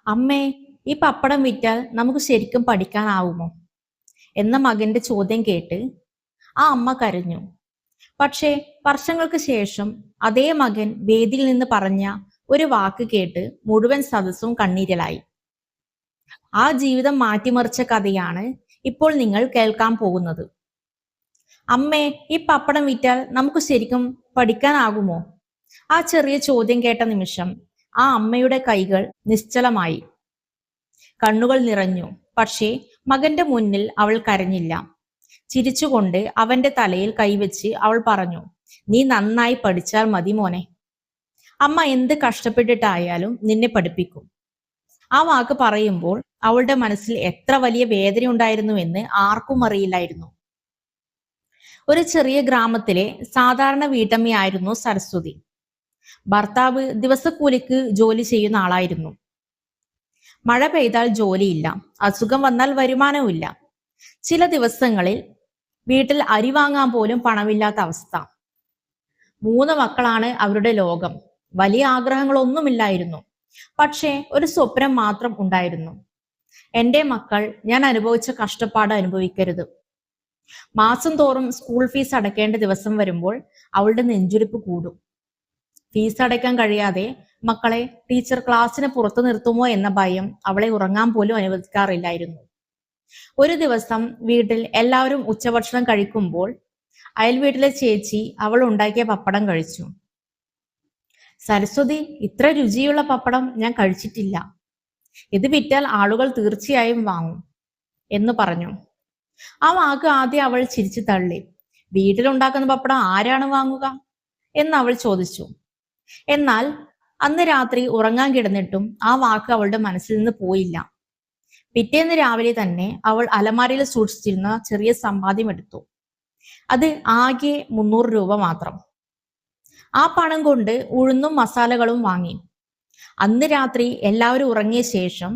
അമ്മേ, ഈ പപ്പടം വിറ്റാൽ നമുക്ക് ശരിക്കും പഠിക്കാനാവുമോ എന്ന മകന്റെ ചോദ്യം കേട്ട് ആ അമ്മ കരഞ്ഞു. പക്ഷേ വർഷങ്ങൾക്ക് ശേഷം അതേ മകൻ വേദിയിൽ നിന്ന് പറഞ്ഞ ഒരു വാക്ക് കേട്ട് മുഴുവൻ സദസ്സും കണ്ണീരിലായി. ആ ജീവിതം മാറ്റിമറിച്ച കഥയാണ് ഇപ്പോൾ നിങ്ങൾ കേൾക്കാൻ പോകുന്നത്. അമ്മേ, ഈ പപ്പടം വിറ്റാൽ നമുക്ക് ശരിക്കും പഠിക്കാനാകുമോ? ആ ചെറിയ ചോദ്യം കേട്ട നിമിഷം ആ അമ്മയുടെ കൈകൾ നിശ്ചലമായി, കണ്ണുകൾ നിറഞ്ഞു. പക്ഷേ മകന്റെ മുന്നിൽ അവൾ കരഞ്ഞില്ല. ചിരിച്ചുകൊണ്ട് അവന്റെ തലയിൽ കൈവച്ച് അവൾ പറഞ്ഞു, നീ നന്നായി പഠിച്ചാൽ മതി മോനെ. അമ്മ എന്ത് കഷ്ടപ്പെട്ടിട്ടായാലും നിന്നെ പഠിപ്പിക്കും. ആ വാക്ക് പറയുമ്പോൾ അവളുടെ മനസ്സിൽ എത്ര വലിയ വേദന ഉണ്ടായിരുന്നുവെന്ന് ആർക്കും അറിയില്ലായിരുന്നു. ഒരു ചെറിയ ഗ്രാമത്തിലെ സാധാരണ വീട്ടമ്മയായിരുന്നു സരസ്വതി. ഭർത്താവ് ദിവസക്കൂലിക്ക് ജോലി ചെയ്യുന്ന ആളായിരുന്നു. മഴ പെയ്താൽ ജോലിയില്ല, അസുഖം വന്നാൽ വരുമാനവുമില്ല. ചില ദിവസങ്ങളിൽ വീട്ടിൽ അരി വാങ്ങാൻ പോലും പണമില്ലാത്ത അവസ്ഥ. 3 മക്കളാണ് അവരുടെ ലോകം. വലിയ ആഗ്രഹങ്ങളൊന്നുമില്ലായിരുന്നു. പക്ഷേ ഒരു സ്വപ്നം മാത്രം ഉണ്ടായിരുന്നു. എന്റെ മക്കൾ ഞാൻ അനുഭവിച്ച കഷ്ടപ്പാട് അനുഭവിക്കരുത്. മാസം തോറും സ്കൂൾ ഫീസ് അടയ്ക്കേണ്ട ദിവസം വരുമ്പോൾ അവളുടെ നെഞ്ചുരിപ്പ് കൂടും. ഫീസ് അടയ്ക്കാൻ കഴിയാതെ മക്കളെ ടീച്ചർ ക്ലാസ്സിന് പുറത്തു നിർത്തുമോ എന്ന ഭയം അവളെ ഉറങ്ങാൻ പോലും അനുവദിക്കാറില്ലായിരുന്നു. ഒരു ദിവസം വീട്ടിൽ എല്ലാവരും ഉച്ചഭക്ഷണം കഴിക്കുമ്പോൾ അയൽവീട്ടിലെ ചേച്ചി അവൾ ഉണ്ടാക്കിയ പപ്പടം കഴിച്ചു. സരസ്വതി, ഇത്ര രുചിയുള്ള പപ്പടം ഞാൻ കഴിച്ചിട്ടില്ല. ഇത് വിറ്റാൽ ആളുകൾ തീർച്ചയായും വാങ്ങും എന്ന് പറഞ്ഞു. ആ വാക്ക് ആദ്യം അവൾ ചിരിച്ചു തള്ളി. വീട്ടിലുണ്ടാക്കുന്ന പപ്പടം ആരാണ് വാങ്ങുക എന്ന് അവൾ ചോദിച്ചു. എന്നാൽ അന്ന് രാത്രി ഉറങ്ങാൻ കിടന്നിട്ടും ആ വാക്ക് അവളുടെ മനസ്സിൽ നിന്ന് പോയില്ല. പിറ്റേന്ന് രാവിലെ തന്നെ അവൾ അലമാരയിൽ സൂക്ഷിച്ചിരുന്ന ചെറിയ സമ്പാദ്യം എടുത്തു. അത് ആകെ 300 രൂപ മാത്രം. ആ പണം കൊണ്ട് ഉഴുന്നും മസാലകളും വാങ്ങി. അന്ന് രാത്രി എല്ലാവരും ഉറങ്ങിയ ശേഷം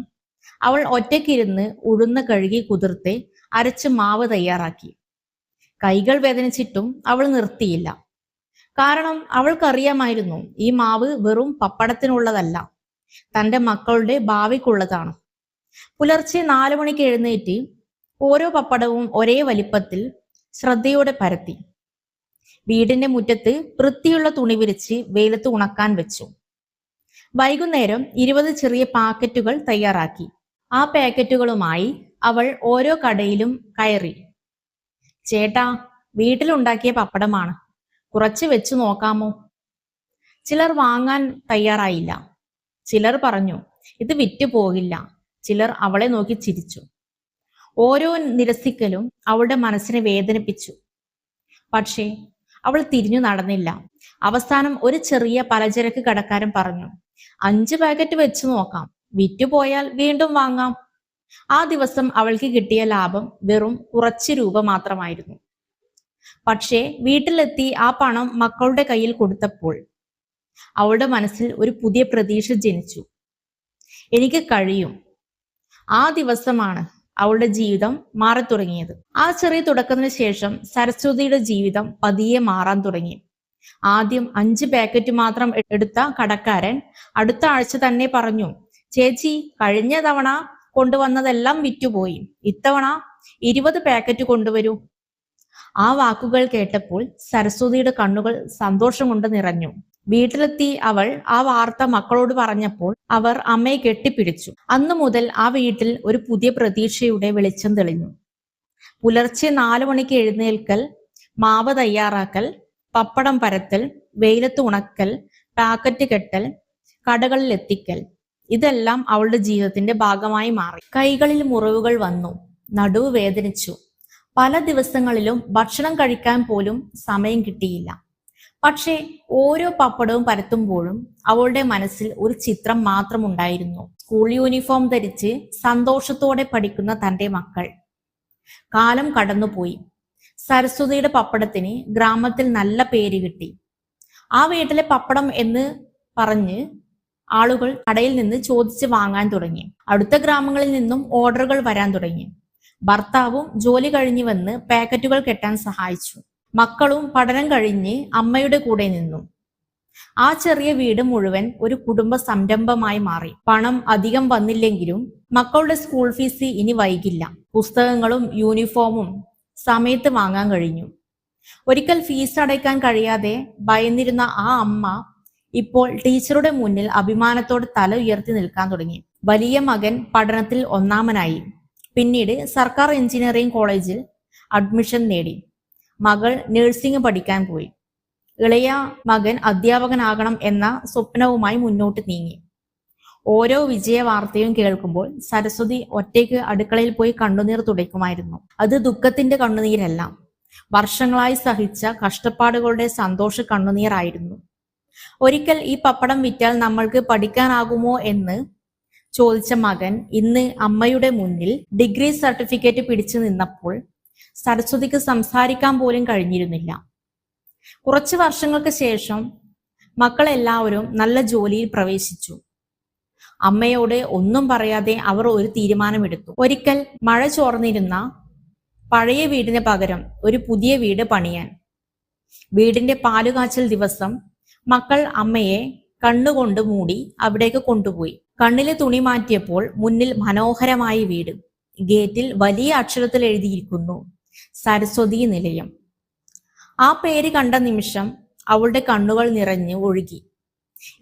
അവൾ ഒറ്റയ്ക്കിരുന്ന് ഉഴുന്ന് കഴുകി കുതിർത്ത് അരച്ച് മാവ് തയ്യാറാക്കി. കൈകൾ വേദനിച്ചിട്ടും അവൾ നിർത്തിയില്ല. കാരണം അവൾക്കറിയാമായിരുന്നു, ഈ മാവ് വെറും പപ്പടത്തിനുള്ളതല്ല, തന്റെ മക്കളുടെ ഭാവിക്കുള്ളതാണ്. പുലർച്ചെ 4 മണിക്ക് എഴുന്നേറ്റ് ഓരോ പപ്പടവും ഒരേ വലിപ്പത്തിൽ ശ്രദ്ധയോടെ പരത്തി വീടിന്റെ മുറ്റത്ത് വൃത്തിയുള്ള തുണി വിരിച്ച് വെയിലത്ത് ഉണക്കാൻ വെച്ചു. വൈകുന്നേരം 20 ചെറിയ പാക്കറ്റുകൾ തയ്യാറാക്കി. ആ പാക്കറ്റുകളുമായി അവൾ ഓരോ കടയിലും കയറി. ചേട്ടാ, വീട്ടിലുണ്ടാക്കിയ പപ്പടമാണ്, കുറച്ച് വെച്ച് നോക്കാമോ? ചിലർ വാങ്ങാൻ തയ്യാറായില്ല. ചിലർ പറഞ്ഞു, ഇത് വിറ്റു പോകില്ല. ചിലർ അവളെ നോക്കി ചിരിച്ചു. ഓരോ നിരസിക്കലും അവളുടെ മനസ്സിനെ വേദനിപ്പിച്ചു. പക്ഷേ അവൾ തിരിഞ്ഞു നടന്നില്ല. അവസാനം ഒരു ചെറിയ പലചരക്ക് കടക്കാരൻ പറഞ്ഞു, 5 പാക്കറ്റ് വെച്ച് നോക്കാം, വിറ്റുപോയാൽ വീണ്ടും വാങ്ങാം. ആ ദിവസം അവൾക്ക് കിട്ടിയ ലാഭം വെറും കുറച്ച് രൂപ മാത്രമായിരുന്നു. പക്ഷേ വീട്ടിലെത്തി ആ പണം മക്കളുടെ കയ്യിൽ കൊടുത്തപ്പോൾ അവളുടെ മനസ്സിൽ ഒരു പുതിയ പ്രതീക്ഷ ജനിച്ചു. എനിക്ക് കഴിയും. ആ ദിവസമാണ് അവളുടെ ജീവിതം മാറി തുടങ്ങിയത്. ആ ചെറിയ തുടക്കത്തിന് ശേഷം സരസ്വതിയുടെ ജീവിതം പതിയെ മാറാൻ തുടങ്ങി. ആദ്യം 5 പാക്കറ്റ് മാത്രം എടുത്ത കടക്കാരൻ അടുത്ത ആഴ്ച തന്നെ പറഞ്ഞു, ചേച്ചി, കഴിഞ്ഞ തവണ കൊണ്ടുവന്നതെല്ലാം വിറ്റുപോയി, ഇത്തവണ 20 പാക്കറ്റ് കൊണ്ടുവരൂ. ആ വാക്കുകൾ കേട്ടപ്പോൾ സരസ്വതിയുടെ കണ്ണുകൾ സന്തോഷം കൊണ്ട് നിറഞ്ഞു. വീട്ടിലെത്തി അവൾ ആ വാർത്ത മക്കളോട് പറഞ്ഞപ്പോൾ അവർ അമ്മയെ കെട്ടിപ്പിടിച്ചു. അന്നു മുതൽ ആ വീട്ടിൽ ഒരു പുതിയ പ്രതീക്ഷയുടെ വെളിച്ചം തെളിഞ്ഞു. പുലർച്ചെ 4 മണിക്ക് എഴുന്നേൽക്കൽ, മാവ് തയ്യാറാക്കൽ, പപ്പടം പരത്തൽ, വെയിലത്ത് ഉണക്കൽ, പാക്കറ്റ് കെട്ടൽ, കടകളിൽ എത്തിക്കൽ, ഇതെല്ലാം അവളുടെ ജീവിതത്തിന്റെ ഭാഗമായി മാറി. കൈകളിൽ മുറിവുകൾ വന്നു, നടുവ് വേദനിച്ചു. പല ദിവസങ്ങളിലും ഭക്ഷണം കഴിക്കാൻ പോലും സമയം കിട്ടിയില്ല. പക്ഷേ ഓരോ പപ്പടവും പരത്തുമ്പോഴും അവളുടെ മനസ്സിൽ ഒരു ചിത്രം മാത്രമുണ്ടായിരുന്നു. സ്കൂൾ യൂണിഫോം ധരിച്ച് സന്തോഷത്തോടെ പഠിക്കുന്ന തന്റെ മക്കൾ. കാലം കടന്നുപോയി. സരസ്വതിയുടെ പപ്പടത്തിന് ഗ്രാമത്തിൽ നല്ല പേര് കിട്ടി. ആ വീട്ടിലെ പപ്പടം എന്ന് പറഞ്ഞ് ആളുകൾ കടയിൽ നിന്ന് ചോദിച്ച് വാങ്ങാൻ തുടങ്ങി. അടുത്ത ഗ്രാമങ്ങളിൽ നിന്നും ഓർഡറുകൾ വരാൻ തുടങ്ങി. ഭർത്താവും ജോലി കഴിഞ്ഞു വന്ന് പാക്കറ്റുകൾ കെട്ടാൻ സഹായിച്ചു. മക്കളും പഠനം കഴിഞ്ഞ് അമ്മയുടെ കൂടെ നിന്നു. ആ ചെറിയ വീട് മുഴുവൻ ഒരു കുടുംബ സംരംഭമായി മാറി. പണം അധികം വന്നില്ലെങ്കിലും മക്കളുടെ സ്കൂൾ ഫീസ് ഇനി വൈകില്ല. പുസ്തകങ്ങളും യൂണിഫോമും സമയത്ത് വാങ്ങാൻ കഴിഞ്ഞു. ഒരിക്കൽ ഫീസ് അടയ്ക്കാൻ കഴിയാതെ ഭയന്നിരുന്ന ആ അമ്മ ഇപ്പോൾ ടീച്ചറുടെ മുന്നിൽ അഭിമാനത്തോടെ തല ഉയർത്തി നിൽക്കാൻ തുടങ്ങി. വലിയ മകൻ പഠനത്തിൽ ഒന്നാമനായി. പിന്നീട് സർക്കാർ എഞ്ചിനീയറിംഗ് കോളേജിൽ അഡ്മിഷൻ നേടി. മകൾ നഴ്സിംഗ് പഠിക്കാൻ പോയി. ഇളയ മകൻ അധ്യാപകനാകണം എന്ന സ്വപ്നവുമായി മുന്നോട്ട് നീങ്ങി. ഓരോ വിജയ വാർത്തയും കേൾക്കുമ്പോൾ സരസ്വതി ഒറ്റയ്ക്ക് അടുക്കളയിൽ പോയി കണ്ണുനീർ തുടയ്ക്കുമായിരുന്നു. അത് ദുഃഖത്തിന്റെ കണ്ണുനീരല്ല, വർഷങ്ങളായി സഹിച്ച കഷ്ടപ്പാടുകളുടെ സന്തോഷ കണ്ണുനീരായിരുന്നു. ഒരിക്കൽ ഈ പപ്പടം വിറ്റാൽ നമ്മൾക്ക് പഠിക്കാനാകുമോ എന്ന് ചോദിച്ച മകൻ ഇന്ന് അമ്മയുടെ മുന്നിൽ ഡിഗ്രി സർട്ടിഫിക്കറ്റ് പിടിച്ചു നിന്നപ്പോൾ സരസ്വതിക്ക് സംസാരിക്കാൻ പോലും കഴിഞ്ഞിരുന്നില്ല. കുറച്ച് വർഷങ്ങൾക്ക് ശേഷം മക്കളെല്ലാവരും നല്ല ജോലിയിൽ പ്രവേശിച്ചു. അമ്മയോട് ഒന്നും പറയാതെ അവർ ഒരു തീരുമാനമെടുത്തു. ഒരിക്കൽ മഴ ചോർന്നിരുന്ന പഴയ വീടിന് പകരം ഒരു പുതിയ വീട് പണിയാൻ. വീടിന്റെ പാലുകാച്ചൽ ദിവസം മക്കൾ അമ്മയെ കണ്ണുകൊണ്ട് മൂടി അവിടേക്ക് കൊണ്ടുപോയി. കണ്ണിലെ തുണി മാറ്റിയപ്പോൾ മുന്നിൽ മനോഹരമായ വീട്. ഗേറ്റിൽ വലിയ അക്ഷരത്തിൽ എഴുതിയിരിക്കുന്നു സരസ്വതി നിലയം. ആ പേര് കണ്ട നിമിഷം അവളുടെ കണ്ണുകൾ നിറഞ്ഞ് ഒഴുകി.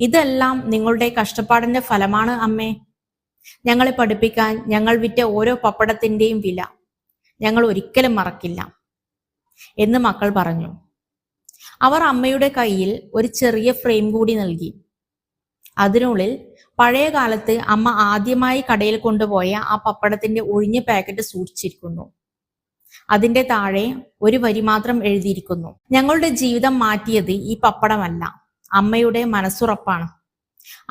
ഇതെല്ലാം നിങ്ങളുടെ കഷ്ടപ്പാടിന്റെ ഫലമാണ് അമ്മേ. ഞങ്ങളെ പഠിപ്പിക്കാൻ ഞങ്ങൾ വിറ്റ ഓരോ പപ്പടത്തിന്റെയും വില ഞങ്ങൾ ഒരിക്കലും മറക്കില്ല എന്ന് മക്കൾ പറഞ്ഞു. അവർ അമ്മയുടെ കയ്യിൽ ഒരു ചെറിയ ഫ്രെയിം കൂടി നൽകി. അതിനുള്ളിൽ പഴയ കാലത്ത് അമ്മ ആദ്യമായി കടയിൽ കൊണ്ടുപോയ ആ പപ്പടത്തിന്റെ ഒഴിഞ്ഞ പാക്കറ്റ് സൂക്ഷിച്ചിരിക്കുന്നു. അതിന്റെ താഴെ ഒരു വരി മാത്രം എഴുതിയിരിക്കുന്നു: ഞങ്ങളുടെ ജീവിതം മാറ്റിയത് ഈ പപ്പടമല്ല, അമ്മയുടെ മനസ്സുറപ്പാണ്.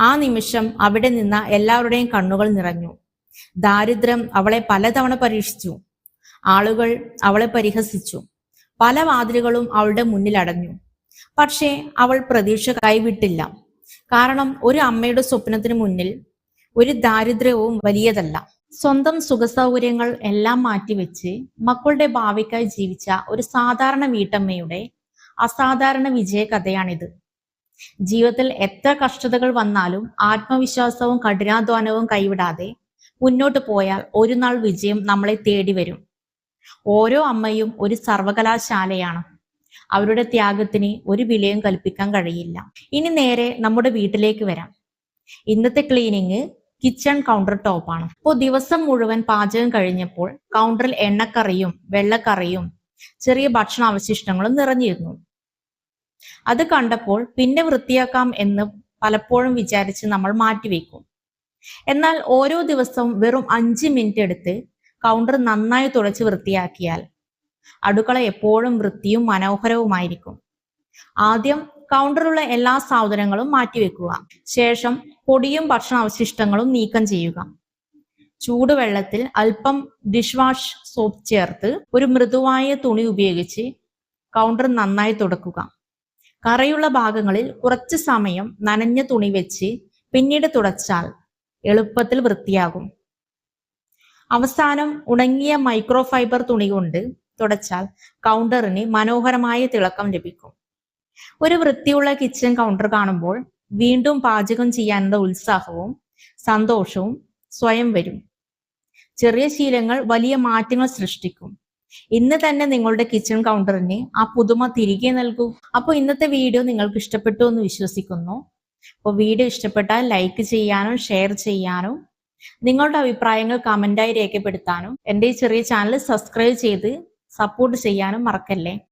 ആ നിമിഷം അവിടെ നിന്ന എല്ലാവരുടെയും കണ്ണുകൾ നിറഞ്ഞു. ദാരിദ്ര്യം അവളെ പലതവണ പരീക്ഷിച്ചു. ആളുകൾ അവളെ പരിഹസിച്ചു. പല വാതിലുകളും അവളുടെ മുന്നിൽ അടഞ്ഞു. പക്ഷേ അവൾ പ്രതീക്ഷ കൈവിട്ടില്ല. കാരണം ഒരു അമ്മയുടെ സ്വപ്നത്തിന് മുന്നിൽ ഒരു ദാരിദ്ര്യവും വലിയതല്ല. സ്വന്തം സുഖസൗകര്യങ്ങൾ എല്ലാം മാറ്റിവെച്ച് മക്കളുടെ ഭാവിക്കായി ജീവിച്ച ഒരു സാധാരണ വീട്ടമ്മയുടെ അസാധാരണ വിജയ കഥയാണിത്. ജീവിതത്തിൽ എത്ര കഷ്ടതകൾ വന്നാലും ആത്മവിശ്വാസവും കഠിനാധ്വാനവും കൈവിടാതെ മുന്നോട്ട് പോയാൽ ഒരു നാൾ വിജയം നമ്മളെ തേടി വരും. ഓരോ അമ്മയും ഒരു സർവകലാശാലയാണ്. അവരുടെ ത്യാഗത്തിന് ഒരു വിലയും കൽപ്പിക്കാൻ കഴിയില്ല. ഇനി നേരെ നമ്മുടെ വീട്ടിലേക്ക് വരാം. ഇന്നത്തെ ക്ലീനിങ് കിച്ചൺ കൗണ്ടർ ടോപ്പാണ്. അപ്പോൾ ദിവസം മുഴുവൻ പാചകം കഴിഞ്ഞപ്പോൾ കൗണ്ടറിൽ എണ്ണക്കറിയും വെള്ളക്കറിയും ചെറിയ ഭക്ഷണ അവശിഷ്ടങ്ങളും നിറഞ്ഞിരുന്നു. അത് കണ്ടപ്പോൾ പിന്നെ വൃത്തിയാക്കാം എന്ന് പലപ്പോഴും വിചാരിച്ച് നമ്മൾ മാറ്റിവെക്കും. എന്നാൽ ഓരോ ദിവസവും വെറും 5 മിനിറ്റ് എടുത്ത് കൗണ്ടർ നന്നായി തുടച്ച് വൃത്തിയാക്കിയാൽ അടുക്കള എപ്പോഴും വൃത്തിയും മനോഹരവുമായിരിക്കും. ആദ്യം കൗണ്ടറിലുള്ള എല്ലാ സാധനങ്ങളും മാറ്റിവെക്കുക. ശേഷം പൊടിയും ഭക്ഷണാവശിഷ്ടങ്ങളും നീക്കം ചെയ്യുക. ചൂടുവെള്ളത്തിൽ അല്പം ഡിഷ് വാഷ് സോപ്പ് ചേർത്ത് ഒരു മൃദുവായ തുണി ഉപയോഗിച്ച് കൗണ്ടർ നന്നായി തുടക്കുക. കറയുള്ള ഭാഗങ്ങളിൽ കുറച്ച് സമയം നനഞ്ഞ തുണി വെച്ച് പിന്നീട് തുടച്ചാൽ എളുപ്പത്തിൽ വൃത്തിയാകും. അവസാനം ഉണങ്ങിയ മൈക്രോ ഫൈബർ തുണി കൊണ്ട് തുടച്ചാൽ കൗണ്ടറിന് മനോഹരമായ തിളക്കം ലഭിക്കും. ഒരു വൃത്തിയുള്ള കിച്ചൺ കൗണ്ടർ കാണുമ്പോൾ വീണ്ടും പാചകം ചെയ്യാനുള്ള ഉത്സാഹവും സന്തോഷവും സ്വയം വരും. ചെറിയ ശീലങ്ങൾ വലിയ മാറ്റങ്ങൾ സൃഷ്ടിക്കും. ഇന്ന് തന്നെ നിങ്ങളുടെ കിച്ചൺ കൗണ്ടറിന് ആ പുതുമ തിരികെ നൽകൂ. അപ്പോൾ ഇന്നത്തെ വീഡിയോ നിങ്ങൾക്ക് ഇഷ്ടപ്പെട്ടു എന്ന് വിശ്വസിക്കുന്നു. അപ്പോൾ വീഡിയോ ഇഷ്ടപ്പെട്ടാൽ ലൈക്ക് ചെയ്യാനും ഷെയർ ചെയ്യാനും നിങ്ങളുടെ അഭിപ്രായങ്ങൾ കമന്റായി രേഖപ്പെടുത്താനും എൻ്റെ ഈ ചെറിയ ചാനൽ സബ്സ്ക്രൈബ് ചെയ്ത് സപ്പോർട്ട് ചെയ്യാനും മറക്കല്ലേ.